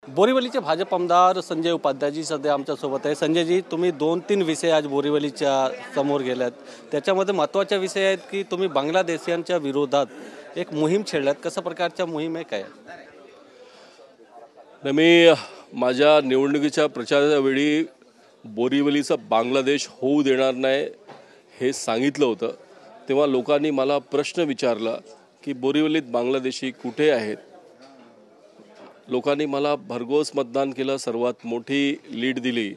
बोरीवलीचे भाजप आमदार संजय उपाध्यायजी सध्या आमच्यासोबत आहे। संजयजी, तुम्ही 2-3 विषय आज बोरीवलीच्या समोर गेलात, त्याच्यामध्ये महत्त्वाचे विषय आहेत की तुम्ही बांगलादेशीयांच्या विरोधात एक मोहीम छेडलात। कशा प्रकारच्या मोहीम आहे काय? मी माझ्या निवडणुकीच्या प्रचाराच्या वेळी बोरीवलीचा बांगलादेश होऊ देणार नाही हे सांगितलं होतं। तेव्हा लोकांनी मला प्रश्न विचारला की बोरीवलीत बांगलादेशी कुठे आहेत। लोकांनी मला भरघोस मतदान केलं, सर्वात मोठी लीड दिली।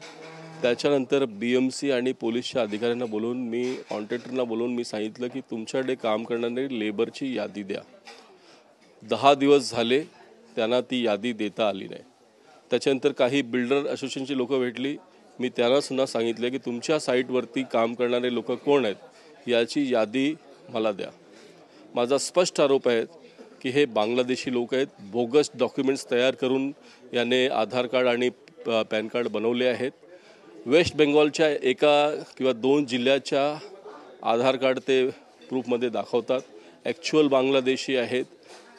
त्याच्यानंतर BMC आणि पोलीसच्या अधिकाऱ्यांना बोलून कॉन्ट्रॅक्टरना बोलून मी सांगितलं की तुमच्याकडे काम करणारे लेबरची यादी द्या। 10 दिवस झाले त्यांना ती यादी देता आली नाही। त्याच्यानंतर काही बिल्डर असोसिएशनची लोकं भेटली, मी त्यांना सुद्धा सांगितलं की तुमच्या साईटवरती काम करणारे लोक कोण आहेत याची यादी मला द्या। माझा स्पष्ट आरोप आहे की हे बांगलादेशी लोक आहेत, बोगस डॉक्युमेंट्स तयार करून याने आधार कार्ड आणि पॅन कार्ड बनवले आहेत। वेस्ट बेंगॉलच्या एका किंवा 2 जिल्ह्याच्या आधार कार्ड ते प्रूफमध्ये दाखवतात, ॲक्च्युअल बांगलादेशी आहेत।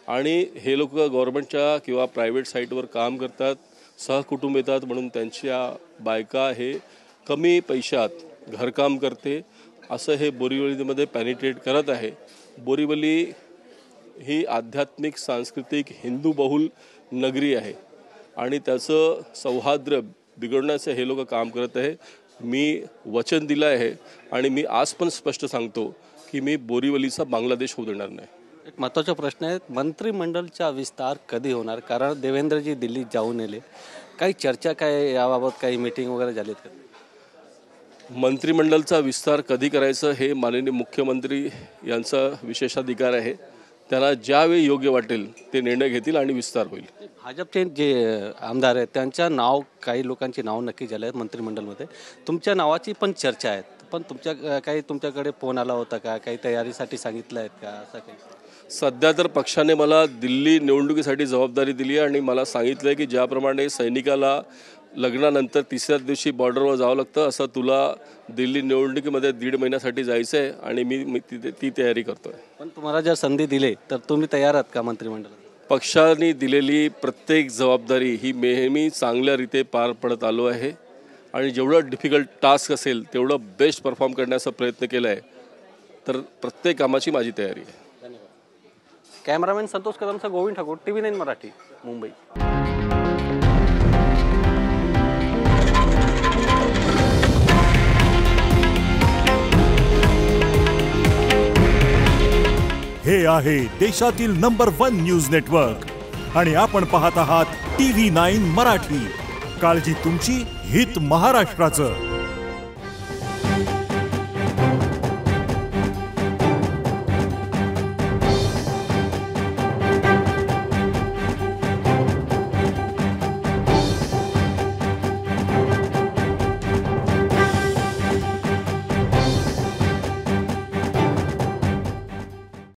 आणि हे लोक गव्हर्नमेंटच्या किंवा प्रायव्हेट साईटवर काम करतात, सहकुटुंब येतात म्हणून त्यांच्या बायका हे कमी पैशात घरकाम करते असं हे बोरीवलीमध्ये पॅनिट्रेट करत आहे। बोरीवली ही आध्यात्मिक सांस्कृतिक हिंदू बहुल नगरी आहे आणि त्याचं सौहार्द बिघडण्याचं हे लोक काम करत आहे। मी वचन दिलं आहे आणि मी आज पण स्पष्ट सांगतो की मी बोरीवलीचा बांगलादेश होऊ देणार नाही। एक महत्त्वाचा प्रश्न आहे, मंत्रिमंडळाचा विस्तार कधी होणार? कारण देवेंद्रजी दिल्लीत जाऊन आले, काही चर्चा काय याबाबत, काही मीटिंग वगैरे झालीत का? मंत्रिमंडळाचा विस्तार कधी करायचं हे माननीय मुख्यमंत्री यांचा विशेषाधिकार आहे। त्यांना ज्यावेळी योग्य वाटेल ते निर्णय घेतील आणि विस्तार होईल। भाजपचे जे आमदार आहेत त्यांच्या नाव, काही लोकांची नाव नक्की झाले आहेत मंत्रिमंडळामध्ये, तुमच्या नावाची पण चर्चा आहे, पण तुमच्याकडे फोन आला होता का? काही तयारीसाठी सांगितलं आहेत का असं काही? सध्या तर पक्षाने मला दिल्ली निवडणुकीसाठी जबाबदारी दिली आहे आणि मला सांगितलं आहे की ज्याप्रमाणे सैनिकाला लग्नानंतर 3ऱ्या दिवशी बॉर्डरवर जावं लागतं, असं तुला दिल्ली निवडणुकीमध्ये 1.5 महिन्यासाठी जायचं आहे आणि मी ती तयारी करतो आहे। पण तुम्हाला जर संधी दिली तर तुम्ही तयार आहात का मंत्रिमंडळात? पक्षाने दिलेली प्रत्येक जबाबदारी ही नेहमी चांगल्या रीते पार पडत आलो आहे आणि जेवढं डिफिकल्ट टास्क असेल तेवढं बेस्ट परफॉर्म करण्याचा प्रयत्न केला आहे। तर प्रत्येक कामाची माझी तयारी आहे। कॅमेरामॅन संतोष कदमचा गोविंद ठाकूर, TV9 मराठी, मुंबई। हे आहे देशातील नंबर 1 न्यूज नेटवर्क आणि आपण पाहत आहात TV9 मराठी। काळजी तुमची, हित महाराष्ट्राचं।